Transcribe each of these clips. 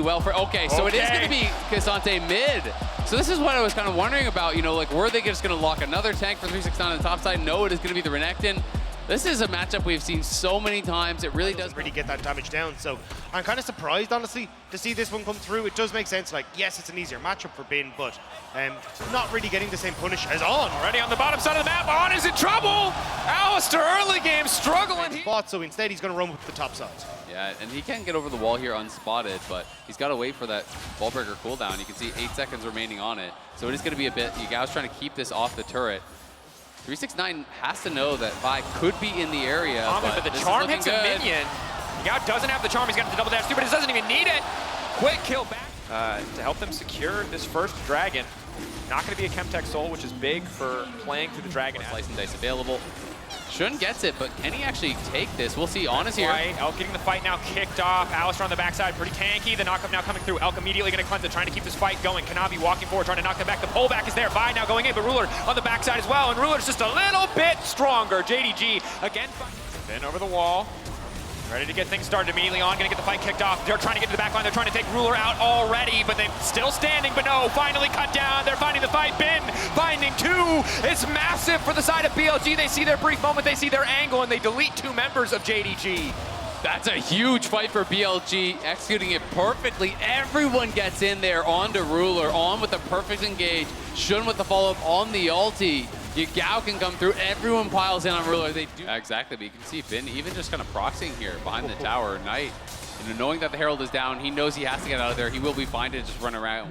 well for, okay, so it is going to be Kazante mid. So this is what I was kind of wondering about, you know, like, were they just going to lock another tank for 369 on the top side? No, it is going to be the Renekton. This is a matchup we've seen so many times. It really does really get that damage down. So I'm kind of surprised, honestly, to see this one come through. It does make sense. Like, yes, it's an easier matchup for Bin, but not really getting the same punish as On. Already on the bottom side of the map, On is in trouble. Alistair early game struggling. So instead, he's going to run with the top side. Yeah, and he can't get over the wall here unspotted, but he's got to wait for that ball breaker cooldown. You can see 8 seconds remaining on it. So it is going to be a bit, Yagao's trying to keep this off the turret. 369 has to know that Vi could be in the area, but the charm hits a minion. Yagao doesn't have the charm, he's got the double dash too, but he doesn't even need it. Quick kill back to help them secure this first dragon. Not going to be a Chemtech Soul, which is big for playing through the dragon. Slice and dice available. Shun gets it, but can he actually take this? We'll see. On is here. Right. Elk getting the fight now kicked off. Alistair on the backside, pretty tanky. The knockup now coming through. Elk immediately going to cleanse it, trying to keep this fight going. Kanavi walking forward, trying to knock them back. The pullback is there. Vi now going in, but Ruler on the backside as well. And Ruler's just a little bit stronger. JDG again. Then over the wall. Ready to get things started immediately on, gonna get the fight kicked off. They're trying to get to the back line, they're trying to take Ruler out already, but they're still standing, but no, finally cut down. They're finding the fight. Bin finding 2. It's massive for the side of BLG. They see their brief moment, they see their angle, and they delete 2 members of JDG. That's a huge fight for BLG, executing it perfectly. Everyone gets in there onto Ruler, On with the perfect engage. Shun with the follow-up on the ulti. Yagao can come through, everyone piles in on Ruler. They do exactly, but you can see Bin even just kind of proxying here behind the tower. Knight, you know, knowing that the Herald is down, he knows he has to get out of there. He will be fine to just run around.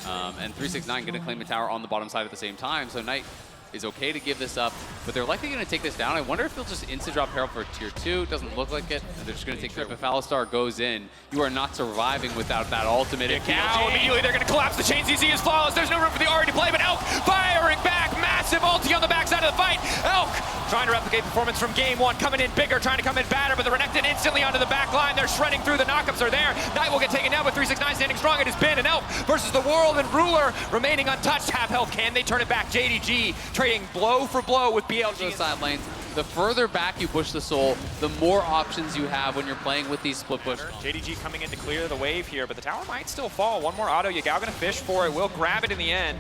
And 369 going to claim the tower on the bottom side at the same time. So Knight is okay to give this up, but they're likely going to take this down. I wonder if they'll just insta-drop Herald for tier 2. Doesn't look like it. And they're just going to take it. If Alistar goes in, you are not surviving without that ultimate. Now immediately they're going to collapse. The chain CC is flawless. There's no room for the Ahri to play, but Elk firing back. Massive ulti on the backside of the fight. Elk trying to replicate performance from game 1, coming in bigger, trying to come in badder, but the Renekton instantly onto the back line. They're shredding through. The knockups are there. Knight will get taken down with 369 standing strong. It has been an Elk versus the world, and Ruler remaining untouched. Half health. Can they turn it back? JDG trading blow for blow with BLG. Those side lanes. The further back you push the Soul, the more options you have when you're playing with these split push. JDG coming in to clear the wave here, but the tower might still fall. One more auto. Yagao gonna fish for it. Will grab it in the end.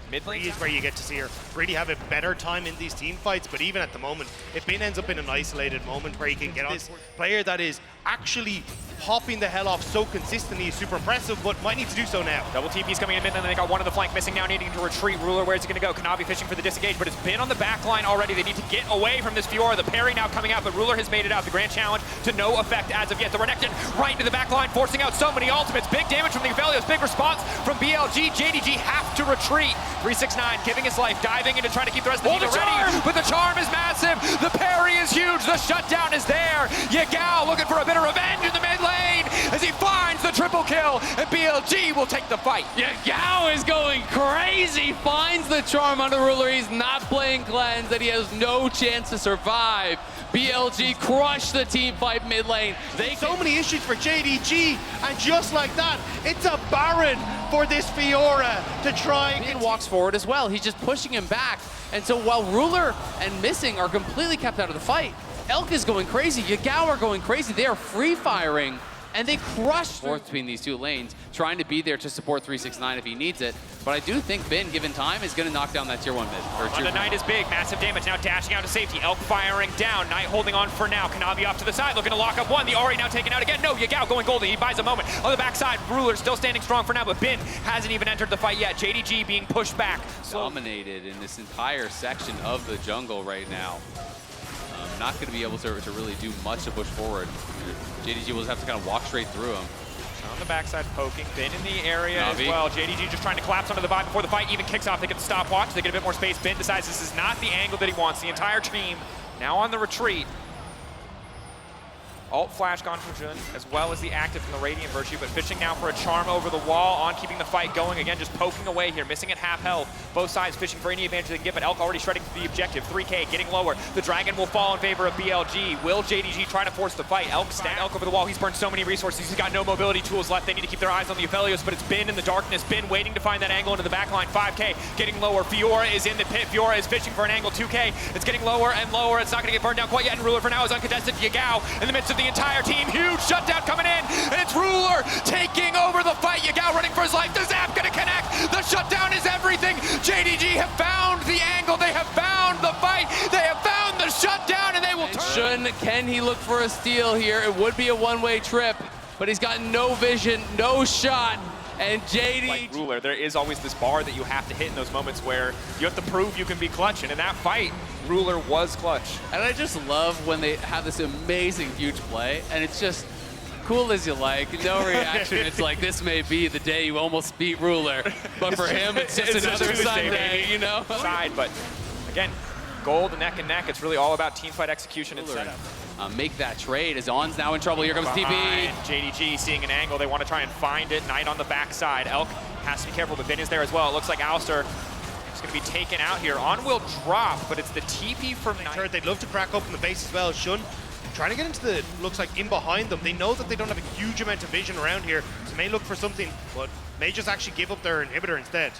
Mid lane is where you get to see her really have a better time in these team fights, but even at the moment, if Bin ends up in an isolated moment where he can get on this player that is actually popping the hell off so consistently is super impressive, but might need to do so now. Double TP's coming in mid, and then they got one of the flank missing now, needing to retreat. Ruler, where's he gonna go? Kanavi fishing for the disengage, but it's been on the back line already. They need to get away from this Fiora. The parry now coming out, but Ruler has made it out. The grand challenge to no effect as of yet. The Renekton right into the back line, forcing out so many ultimates. Big damage from the Aphelios, big response from BLG. JDG have to retreat. 369 giving his life, diving in to try to keep the rest of the team ready. But the charm is massive. The parry is huge. The shutdown is there. Yagao looking for a bit of revenge in the mid lane as he finds the triple kill, and BLG will take the fight. Yagao is going crazy, finds the charm on the Ruler. He's not playing cleanse, and he has no chance to survive. BLG crushed the team fight mid lane. So many issues for JDG, and just like that, it's a Baron for this Fiora to try and walks forward as well. He's just pushing him back. And so while Ruler and Missing are completely kept out of the fight, Elk is going crazy, Yagao are going crazy. They are free firing, and they crushed forth between these 2 lanes, trying to be there to support 369 if he needs it. But I do think Bin, given time, is going to knock down that tier 1 mid. On the Knight is big, massive damage, now dashing out to safety. Elk firing down, Knight holding on for now. Kanavi off to the side, looking to lock up one. The Ahri now taken out again. No, Yagao going golden, he buys a moment. On the backside, Ruler still standing strong for now, but Bin hasn't even entered the fight yet. JDG being pushed back. Dominated in this entire section of the jungle right now. Not going to be able to really do much to push forward. JDG will just have to kind of walk straight through him. On the backside poking, Bin in the area as well. JDG just trying to collapse onto the vibe before the fight even kicks off. They get the stopwatch, they get a bit more space. Bin decides this is not the angle that he wants. The entire team now on the retreat. Alt flash gone from Jun, as well as the active from the Radiant Virtue, but fishing now for a charm over the wall, on keeping the fight going. Again, just poking away here, missing at half health. Both sides fishing for any advantage they can get, but Elk already shredding the objective. 3K getting lower. The Dragon will fall in favor of BLG. Will JDG try to force the fight? Elk stack. Elk over the wall, he's burned so many resources. He's got no mobility tools left. They need to keep their eyes on the Aphelios, but it's Bin in the darkness. Bin waiting to find that angle into the back line. 5K getting lower. Fiora is in the pit. Fiora is fishing for an angle. 2K, it's getting lower and lower. It's not going to get burned down quite yet, and Ruler for now is uncontested. Yagao in the midst of the entire team. Huge shutdown coming in, and it's Ruler taking over the life. The zap gonna connect. The shutdown is everything. JDG have found the angle. They have found the fight. They have found the shutdown, and they will turn. Can he look for a steal here? It would be a one-way trip, but he's got no vision, no shot. And JD... Like Ruler, there is always this bar that you have to hit in those moments where you have to prove you can be clutch. And in that fight, Ruler was clutch. And I just love when they have this amazing huge play, and it's just cool as you like, no reaction. It's like, this may be the day you almost beat Ruler, but for him, it's just another Sunday, you know? Side, but again, gold neck and neck. It's really all about team fight execution and setup. Make that trade as On's now in trouble. Here comes TP. JDG seeing an angle. They want to try and find it. Knight on the backside. Elk has to be careful, but Vin is there as well. It looks like Alistair is going to be taken out here. On will drop, but it's the TP from Knight. They'd love to crack open the base as well. Shun trying to get into the, looks like in behind them. They know that they don't have a huge amount of vision around here, so may look for something, but may just actually give up their inhibitor instead.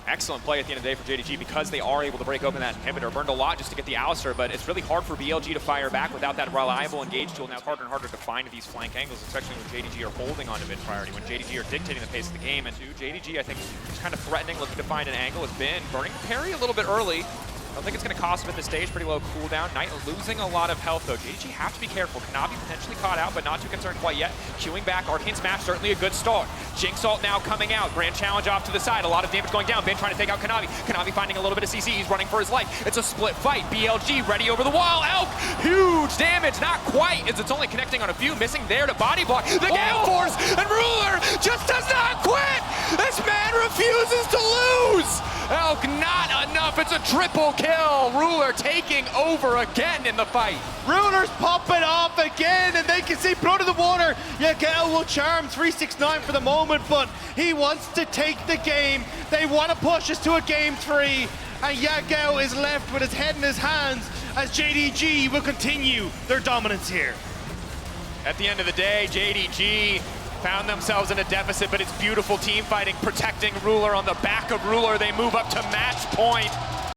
Excellent play at the end of the day for JDG because they are able to break open that inhibitor. Burned a lot just to get the Alistair, but it's really hard for BLG to fire back without that reliable engage tool. Now it's harder and harder to find these flank angles, especially when JDG are holding on to mid priority, when JDG are dictating the pace of the game. And JDG, I think, is kind of threatening, looking to find an angle. Has been burning the parry a little bit early. I don't think it's going to cost him at this stage. Pretty low cooldown. Knight losing a lot of health, though. JDG have to be careful. Kanavi potentially caught out, but not too concerned quite yet. Queuing back. Arcane Smash, certainly a good start. Jinx ult now coming out. Grand Challenge off to the side. A lot of damage going down. Ben trying to take out Kanavi. Kanavi finding a little bit of CC. He's running for his life. It's a split fight. BLG ready over the wall. Elk, huge damage. Not quite, as it's only connecting on a few. Missing there to body block. The Gale Force, and Ruler just does not quit. This man refuses to lose. Elk, not enough. It's a triple kill. Ruler taking over again in the fight. Ruler's popping off again, and they can see blood in the water. Yagel will charm 369 for the moment, but he wants to take the game. They want to push us to a game 3, and Yagel is left with his head in his hands as JDG will continue their dominance here. At the end of the day, JDG found themselves in a deficit, but it's beautiful team fighting, protecting Ruler on the back of Ruler. They move up to match point.